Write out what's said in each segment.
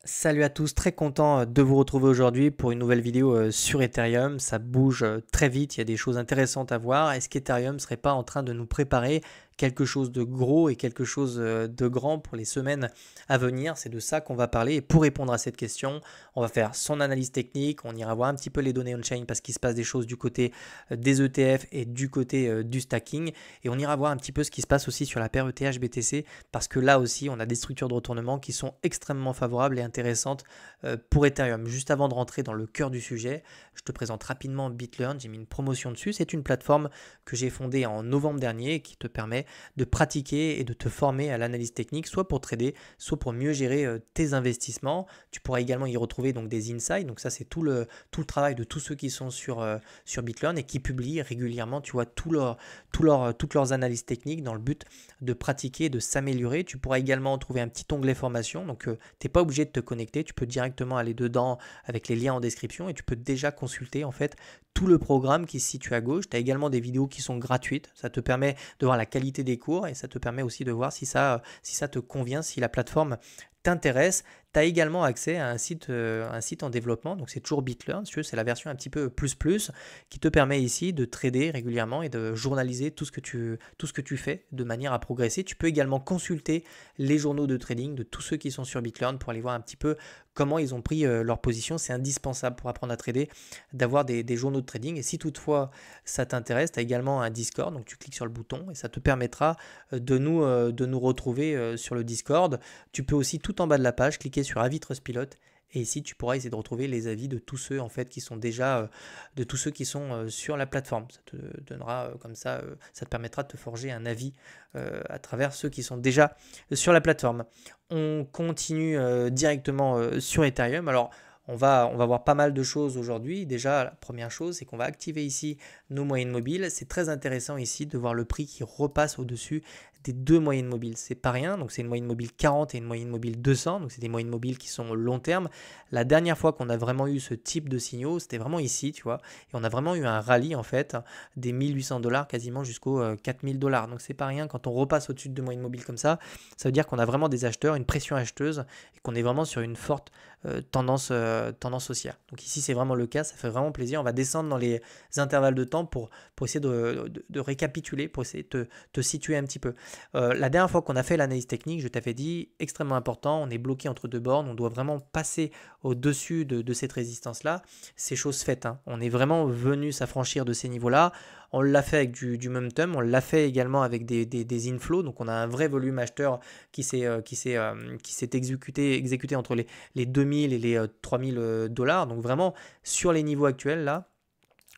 Salut à tous, très content de vous retrouver aujourd'hui pour une nouvelle vidéo sur Ethereum. Ça bouge très vite, il y a des choses intéressantes à voir. Est-ce qu'Ethereum ne serait pas en train de nous préparer quelque chose de gros et quelque chose de grand pour les semaines à venir? C'est de ça qu'on va parler. Et pour répondre à cette question, on va faire son analyse technique, on ira voir un petit peu les données on-chain parce qu'il se passe des choses du côté des ETF et du côté du stacking. Et on ira voir un petit peu ce qui se passe aussi sur la paire ETH-BTC parce que là aussi, on a des structures de retournement qui sont extrêmement favorables et intéressantes pour Ethereum. Juste avant de rentrer dans le cœur du sujet, je te présente rapidement BitLearn. J'ai mis une promotion dessus. C'est une plateforme que j'ai fondée en novembre dernier et qui te permet de pratiquer et de te former à l'analyse technique, soit pour trader, soit pour mieux gérer tes investissements. Tu pourras également y retrouver donc des insights. Donc ça, c'est tout le travail de tous ceux qui sont sur BitLearn et qui publient régulièrement, tu vois, toutes leurs analyses techniques dans le but de pratiquer, de s'améliorer. Tu pourras également trouver un petit onglet formation. Donc, tu n'es pas obligé de te connecter. Tu peux directement aller dedans avec les liens en description et tu peux déjà consulter en fait tout le programme qui se situe à gauche. Tu as également des vidéos qui sont gratuites. Ça te permet de voir la qualité des cours et ça te permet aussi de voir si ça te convient, si la plateforme t'intéresse. Tu as également accès à un site en développement, donc c'est toujours BitLearn, c'est la version un petit peu plus qui te permet ici de trader régulièrement et de journaliser tout ce que tu fais de manière à progresser. Tu peux également consulter les journaux de trading de tous ceux qui sont sur BitLearn pour aller voir un petit peu comment ils ont pris leur position. C'est indispensable pour apprendre à trader d'avoir des journaux de trading. Et si toutefois ça t'intéresse, tu as également un Discord, donc tu cliques sur le bouton et ça te permettra de nous retrouver sur le Discord. Tu peux aussi tout en bas de la page cliquer sur Avis Trustpilot et ici tu pourras essayer de retrouver les avis de tous ceux en fait qui sont déjà de tous ceux qui sont sur la plateforme. Ça te donnera comme ça te permettra de te forger un avis à travers ceux qui sont déjà sur la plateforme. On continue directement sur Ethereum. Alors on va voir pas mal de choses aujourd'hui. Déjà, la première chose, c'est qu'on va activer ici nos moyennes mobiles. C'est très intéressant ici de voir le prix qui repasse au-dessus des deux moyennes mobiles. C'est pas rien, donc c'est une moyenne mobile 40 et une moyenne mobile 200, donc c'est des moyennes mobiles qui sont long terme. La dernière fois qu'on a vraiment eu ce type de signaux, c'était vraiment ici, tu vois, et on a vraiment eu un rallye en fait des 1800 $ quasiment jusqu'aux 4000 $. Donc c'est pas rien, quand on repasse au-dessus de deux moyennes mobiles comme ça veut dire qu'on a vraiment des acheteurs, une pression acheteuse, et qu'on est vraiment sur une forte tendance haussière. Donc ici c'est vraiment le cas, ça fait vraiment plaisir. On va descendre dans les intervalles de temps pour essayer de récapituler, pour essayer de te situer un petit peu. La dernière fois qu'on a fait l'analyse technique, je t'avais dit, extrêmement important, on est bloqué entre deux bornes, on doit vraiment passer au-dessus de cette résistance-là. C'est chose faite, hein. On est vraiment venu s'affranchir de ces niveaux-là. On l'a fait avec du momentum, on l'a fait également avec des inflows, donc on a un vrai volume acheteur qui s'est exécuté entre les 2000 et les 3000 $. Donc vraiment, sur les niveaux actuels, là,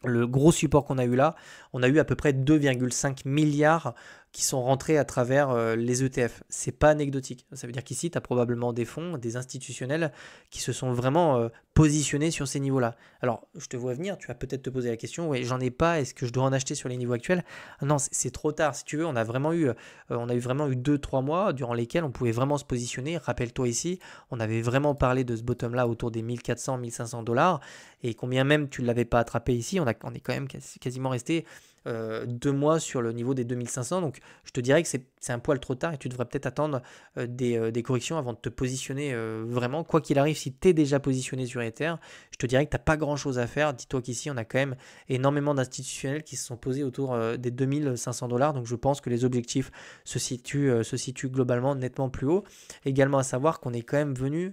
le gros support qu'on a eu là, on a eu à peu près 2,5 milliards qui sont rentrés à travers les ETF. C'est pas anecdotique. Ça veut dire qu'ici, tu as probablement des fonds, des institutionnels qui se sont vraiment positionnés sur ces niveaux-là. Alors, je te vois venir, tu vas peut-être te poser la question, ouais, j'en ai pas, est-ce que je dois en acheter sur les niveaux actuels? Non, c'est trop tard. Si tu veux, on a eu vraiment eu 2-3 mois durant lesquels on pouvait vraiment se positionner. Rappelle-toi ici, on avait vraiment parlé de ce bottom-là autour des 1400-1500 $. Et combien même tu ne l'avais pas attrapé ici, on est quand même quasiment resté 2 mois sur le niveau des 2500. Donc je te dirais que c'est un poil trop tard et tu devrais peut-être attendre des corrections avant de te positionner vraiment. Quoi qu'il arrive, si tu es déjà positionné sur Ether, je te dirais que tu n'as pas grand-chose à faire. Dis-toi qu'ici, on a quand même énormément d'institutionnels qui se sont posés autour des 2500 $. Donc je pense que les objectifs se situent globalement nettement plus haut. Également à savoir qu'on est quand même venu,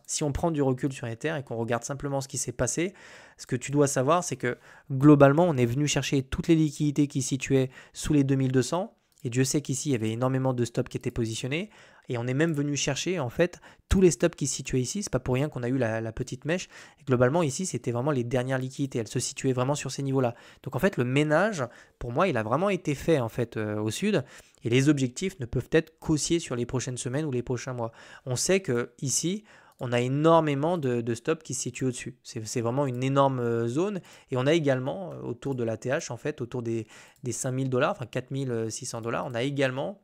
si on prend du recul sur Ether et qu'on regarde simplement ce qui s'est passé, ce que tu dois savoir, c'est que globalement, on est venu chercher toutes les liquidités qui se situaient sous les 2200. Et Dieu sait qu'ici, il y avait énormément de stops qui étaient positionnés. Et on est même venu chercher, en fait, tous les stops qui se situaient ici. C'est pas pour rien qu'on a eu la petite mèche. Et globalement, ici, c'était vraiment les dernières liquidités. Elles se situaient vraiment sur ces niveaux-là. Donc, en fait, le ménage, pour moi, il a vraiment été fait, en fait, au sud. Et les objectifs ne peuvent être qu'haussiers sur les prochaines semaines ou les prochains mois. On sait que ici, on a énormément de stops qui se situent au-dessus. C'est vraiment une énorme zone. Et on a également, autour de la TH, en fait, autour des 5000 $, enfin 4600 $, on a également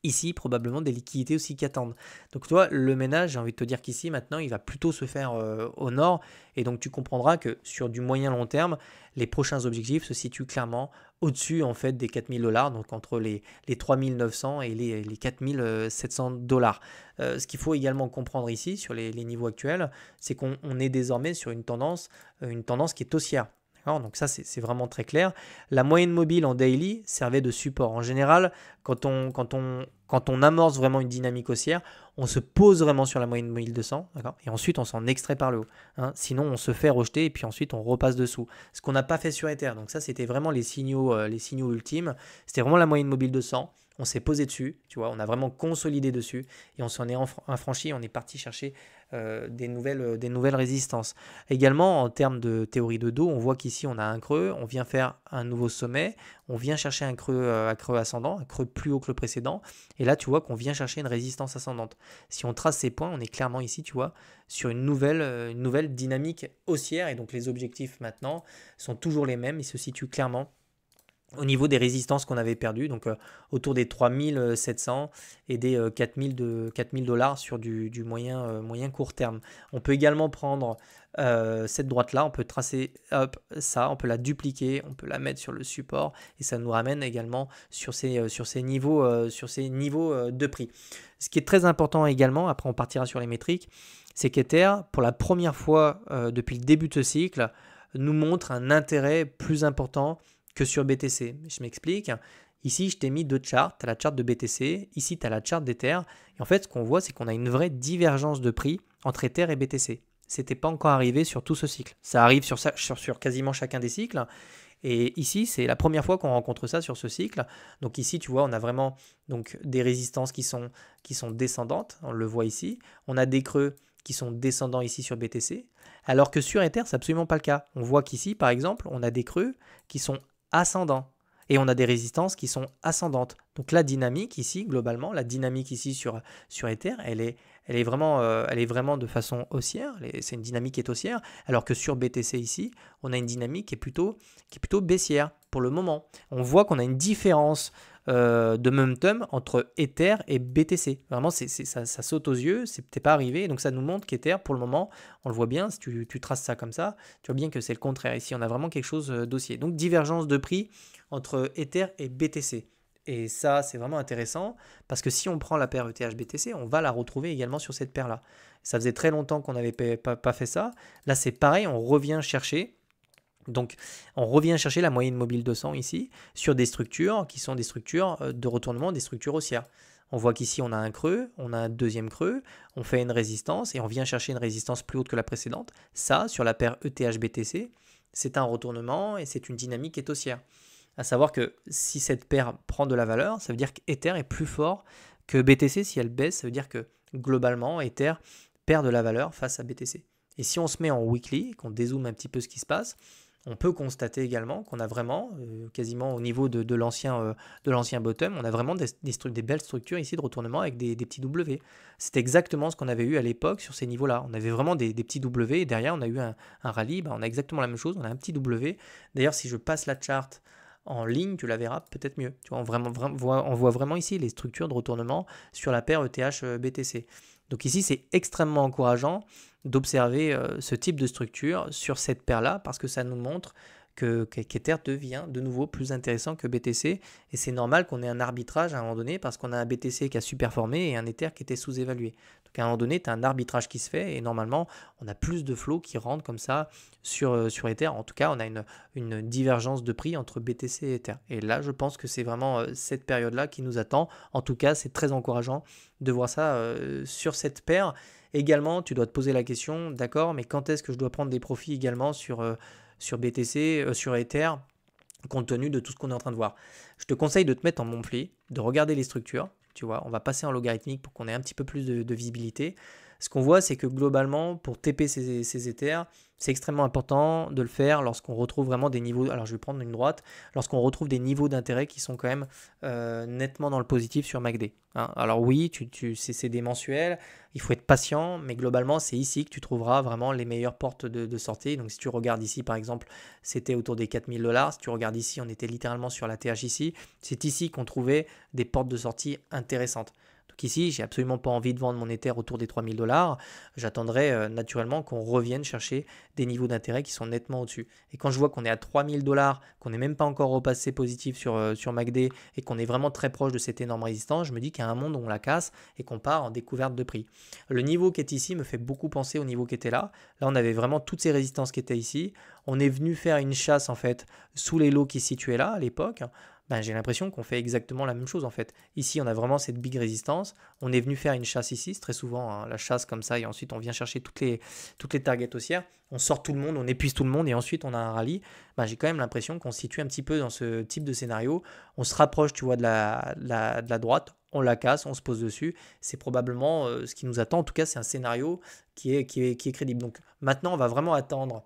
ici probablement des liquidités aussi qui attendent. Donc toi, le ménage, j'ai envie de te dire qu'ici maintenant, il va plutôt se faire au nord, et donc tu comprendras que sur du moyen long terme, les prochains objectifs se situent clairement au-dessus en fait des 4 000 $, donc entre les 3 900 et les 4 700 $. Ce qu'il faut également comprendre ici sur les niveaux actuels, c'est qu'on est désormais sur une tendance qui est haussière. Donc ça, c'est vraiment très clair. La moyenne mobile en daily servait de support. En général, quand on amorce vraiment une dynamique haussière, on se pose vraiment sur la moyenne mobile 200, et ensuite on s'en extrait par le haut. Sinon, on se fait rejeter et puis ensuite on repasse dessous. Ce qu'on n'a pas fait sur Ether. Donc ça, c'était vraiment les signaux ultimes. C'était vraiment la moyenne mobile 200. On s'est posé dessus, tu vois, on a vraiment consolidé dessus et on s'en est affranchi, on est parti chercher des nouvelles résistances. Également, en termes de théorie de dos, on voit qu'ici on a un creux, on vient faire un nouveau sommet, on vient chercher un creux ascendant, un creux plus haut que le précédent, et là tu vois qu'on vient chercher une résistance ascendante. Si on trace ces points, on est clairement ici, tu vois, sur une nouvelle dynamique haussière, et donc les objectifs maintenant sont toujours les mêmes, ils se situent clairement au niveau des résistances qu'on avait perdues, donc autour des 3700 et des 4000 $, sur du moyen court terme. On peut également prendre cette droite-là, on peut tracer ça, on peut la dupliquer, on peut la mettre sur le support et ça nous ramène également sur ces niveaux de prix. Ce qui est très important également, après on partira sur les métriques, c'est qu'Ether, pour la première fois depuis le début de ce cycle, nous montre un intérêt plus important que sur BTC. Je m'explique. Ici, je t'ai mis deux charts. Tu as la charte de BTC. Ici, tu as la charte d'Ether. Et en fait, ce qu'on voit, c'est qu'on a une vraie divergence de prix entre Ether et BTC. Ce n'était pas encore arrivé sur tout ce cycle. Ça arrive sur quasiment chacun des cycles. Et ici, c'est la première fois qu'on rencontre ça sur ce cycle. Donc ici, tu vois, on a vraiment donc, des résistances qui sont descendantes. On le voit ici. On a des creux qui sont descendants ici sur BTC. Alors que sur Ether, c'est absolument pas le cas. On voit qu'ici, par exemple, on a des creux qui sont ascendants. Et on a des résistances qui sont ascendantes. Donc la dynamique ici, globalement, la dynamique ici sur Ether, elle est vraiment de façon haussière. C'est une dynamique qui est haussière. Alors que sur BTC ici, on a une dynamique qui est plutôt baissière pour le moment. On voit qu'on a une différence de momentum entre Ether et BTC. Vraiment, ça saute aux yeux, c'est peut-être pas arrivé. Donc ça nous montre qu'Ether, pour le moment, on le voit bien, si tu traces ça comme ça, tu vois bien que c'est le contraire. Ici, on a vraiment quelque chose d'haussier. Donc divergence de prix entre Ether et BTC. Et ça, c'est vraiment intéressant parce que si on prend la paire ETH-BTC, on va la retrouver également sur cette paire-là. Ça faisait très longtemps qu'on n'avait pas fait ça. Là, c'est pareil, on revient chercher. Donc, on revient chercher la moyenne mobile 200 ici sur des structures qui sont des structures de retournement, des structures haussières. On voit qu'ici, on a un creux, on a un deuxième creux, on fait une résistance et on vient chercher une résistance plus haute que la précédente. Ça, sur la paire ETH-BTC, c'est un retournement et c'est une dynamique qui est haussière. À savoir que si cette paire prend de la valeur, ça veut dire qu'Ether est plus fort que BTC. Si elle baisse, ça veut dire que globalement, Ether perd de la valeur face à BTC. Et si on se met en weekly, qu'on dézoome un petit peu ce qui se passe, on peut constater également qu'on a vraiment, quasiment au niveau de l'ancien bottom, on a vraiment des belles structures ici de retournement avec des petits W. C'est exactement ce qu'on avait eu à l'époque sur ces niveaux-là. On avait vraiment des petits W et derrière on a eu un rallye, on a exactement la même chose, on a un petit W. D'ailleurs, si je passe la charte en ligne, tu la verras peut-être mieux. Tu vois, on voit vraiment ici les structures de retournement sur la paire ETH-BTC. Donc ici, c'est extrêmement encourageant d'observer ce type de structure sur cette paire-là parce que ça nous montre qu'Ether devient de nouveau plus intéressant que BTC et c'est normal qu'on ait un arbitrage à un moment donné parce qu'on a un BTC qui a super-formé et un Ether qui était sous-évalué. Donc à un moment donné, tu as un arbitrage qui se fait et normalement, on a plus de flots qui rentrent comme ça sur Ether. En tout cas, on a une divergence de prix entre BTC et Ether. Et là, je pense que c'est vraiment cette période-là qui nous attend. En tout cas, c'est très encourageant de voir ça sur cette paire. Également, tu dois te poser la question, d'accord, mais quand est-ce que je dois prendre des profits également sur BTC, sur Ether, compte tenu de tout ce qu'on est en train de voir. Je te conseille de te mettre en monthly, de regarder les structures. Tu vois, on va passer en logarithmique pour qu'on ait un petit peu plus de visibilité. Ce qu'on voit, c'est que globalement, pour TP ces Ethers, c'est extrêmement important de le faire lorsqu'on retrouve vraiment des niveaux, alors je vais prendre une droite, lorsqu'on retrouve des niveaux d'intérêt qui sont quand même nettement dans le positif sur MACD. Hein. Alors oui, c'est des mensuels, il faut être patient, mais globalement, c'est ici que tu trouveras vraiment les meilleures portes de sortie. Donc si tu regardes ici, par exemple, c'était autour des 4000 $. Si tu regardes ici, on était littéralement sur la THIC. C'est ici qu'on trouvait des portes de sortie intéressantes. Donc ici, j'ai absolument pas envie de vendre mon Ether autour des 3000 $. J'attendrai naturellement qu'on revienne chercher des niveaux d'intérêt qui sont nettement au-dessus. Et quand je vois qu'on est à 3000 $, qu'on n'est même pas encore repassé positif sur MACD et qu'on est vraiment très proche de cette énorme résistance, je me dis qu'il y a un monde où on la casse et qu'on part en découverte de prix. Le niveau qui est ici me fait beaucoup penser au niveau qui était là. Là, on avait vraiment toutes ces résistances qui étaient ici. On est venu faire une chasse en fait sous les lots qui se situaient là à l'époque. Ben, j'ai l'impression qu'on fait exactement la même chose en fait. Ici, on a vraiment cette big résistance. On est venu faire une chasse ici, c'est très souvent hein, la chasse comme ça, et ensuite on vient chercher toutes les targets haussières. On sort tout le monde, on épuise tout le monde, et ensuite on a un rallye. Ben, j'ai quand même l'impression qu'on se situe un petit peu dans ce type de scénario. On se rapproche, tu vois, de la droite, on la casse, on se pose dessus. C'est probablement ce qui nous attend. En tout cas, c'est un scénario qui est crédible. Donc maintenant, on va vraiment attendre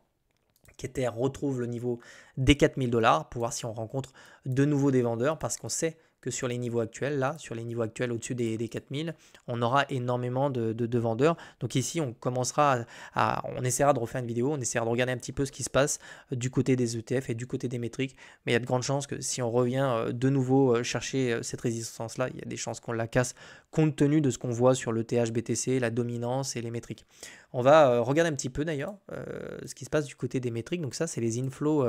qu'Ether retrouve le niveau des 4000 $, pour voir si on rencontre de nouveau des vendeurs, parce qu'on sait que sur les niveaux actuels, là, sur les niveaux actuels au-dessus des 4000, on aura énormément de vendeurs. Donc ici, on commencera on essaiera de refaire une vidéo, on essaiera de regarder un petit peu ce qui se passe du côté des ETF et du côté des métriques. Mais il y a de grandes chances que si on revient de nouveau chercher cette résistance-là, il y a des chances qu'on la casse compte tenu de ce qu'on voit sur le TH/BTC, la dominance et les métriques. On va regarder un petit peu d'ailleurs ce qui se passe du côté des métriques. Donc ça, c'est les inflows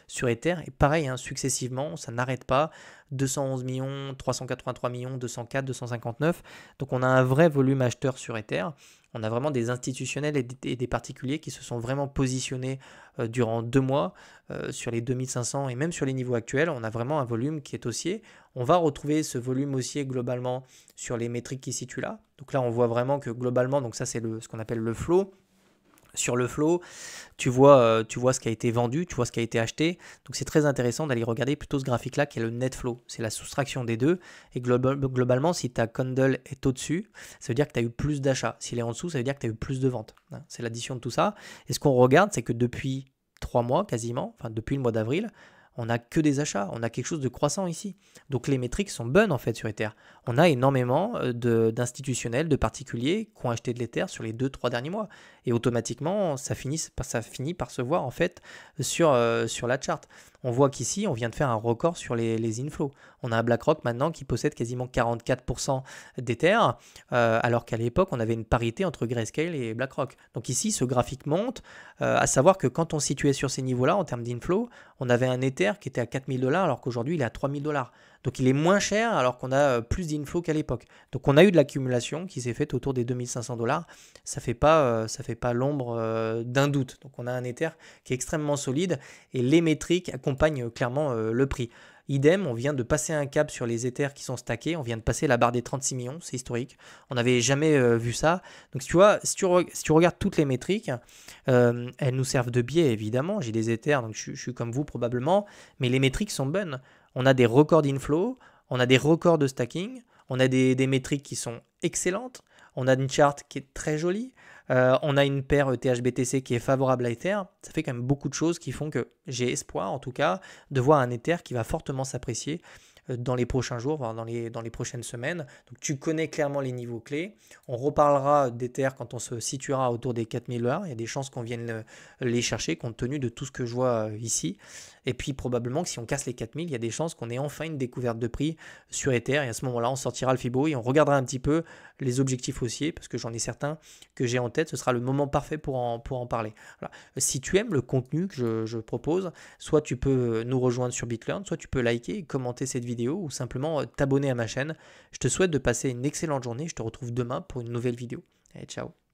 sur Ether. Et pareil, hein, successivement, ça n'arrête pas. 211 millions, 383 millions, 204, 259. Donc on a un vrai volume acheteur sur Ether. On a vraiment des institutionnels et des particuliers qui se sont vraiment positionnés durant 2 mois sur les 2500 et même sur les niveaux actuels. On a vraiment un volume qui est haussier. On va retrouver ce volume haussier globalement sur les métriques qui se situent là. Donc là, on voit vraiment que globalement, donc ça c'est ce qu'on appelle le flow. Sur le flow, tu vois ce qui a été vendu, tu vois ce qui a été acheté. Donc c'est très intéressant d'aller regarder plutôt ce graphique-là qui est le net flow. C'est la soustraction des deux. Et globalement, si ta candle est au-dessus, ça veut dire que tu as eu plus d'achats. S'il est en dessous, ça veut dire que tu as eu plus de ventes. C'est l'addition de tout ça. Et ce qu'on regarde, c'est que depuis 3 mois quasiment, enfin depuis le mois d'avril, on n'a que des achats, on a quelque chose de croissant ici. Donc les métriques sont bonnes en fait sur Ether. On a énormément d'institutionnels, de particuliers qui ont acheté de l'Ether sur les 2-3 derniers mois. Et automatiquement, ça finit par se voir en fait sur la charte. On voit qu'ici, on vient de faire un record sur les inflows. On a un BlackRock maintenant qui possède quasiment 44% d'Ether, alors qu'à l'époque, on avait une parité entre Grayscale et BlackRock. Donc ici, ce graphique monte, à savoir que quand on se situait sur ces niveaux-là, en termes d'inflow, on avait un Ether qui était à 4000 $, alors qu'aujourd'hui, il est à 3000 $. Donc il est moins cher alors qu'on a plus d'inflow qu'à l'époque. Donc on a eu de l'accumulation qui s'est faite autour des 2500 $. Ça fait pas l'ombre d'un doute. Donc on a un Ether qui est extrêmement solide et les métriques accompagnent clairement le prix. Idem, on vient de passer un cap sur les Ethers qui sont stackés, on vient de passer la barre des 36 millions, c'est historique. On n'avait jamais vu ça. Donc tu vois, si tu regardes toutes les métriques, elles nous servent de biais évidemment. J'ai des Ethers, donc je suis comme vous probablement, mais les métriques sont bonnes. On a des records d'inflow, on a des records de stacking, on a des métriques qui sont excellentes, on a une charte qui est très jolie, on a une paire ETH-BTC qui est favorable à Ether. Ça fait quand même beaucoup de choses qui font que j'ai espoir en tout cas de voir un Ether qui va fortement s'apprécier dans les prochains jours, voire dans les prochaines semaines. Donc tu connais clairement les niveaux clés. On reparlera d'Ether quand on se situera autour des 4000 $. Il y a des chances qu'on vienne les chercher compte tenu de tout ce que je vois ici. Et puis probablement que si on casse les 4000, il y a des chances qu'on ait enfin une découverte de prix sur Ether. Et à ce moment-là, on sortira le Fibo et on regardera un petit peu les objectifs haussiers parce que j'en ai certains que j'ai en tête. Ce sera le moment parfait pour en parler. Voilà. Si tu aimes le contenu que je propose, soit tu peux nous rejoindre sur BitLearn, soit tu peux liker et commenter cette vidéo ou simplement t'abonner à ma chaîne. Je te souhaite de passer une excellente journée. Je te retrouve demain pour une nouvelle vidéo. Allez, ciao.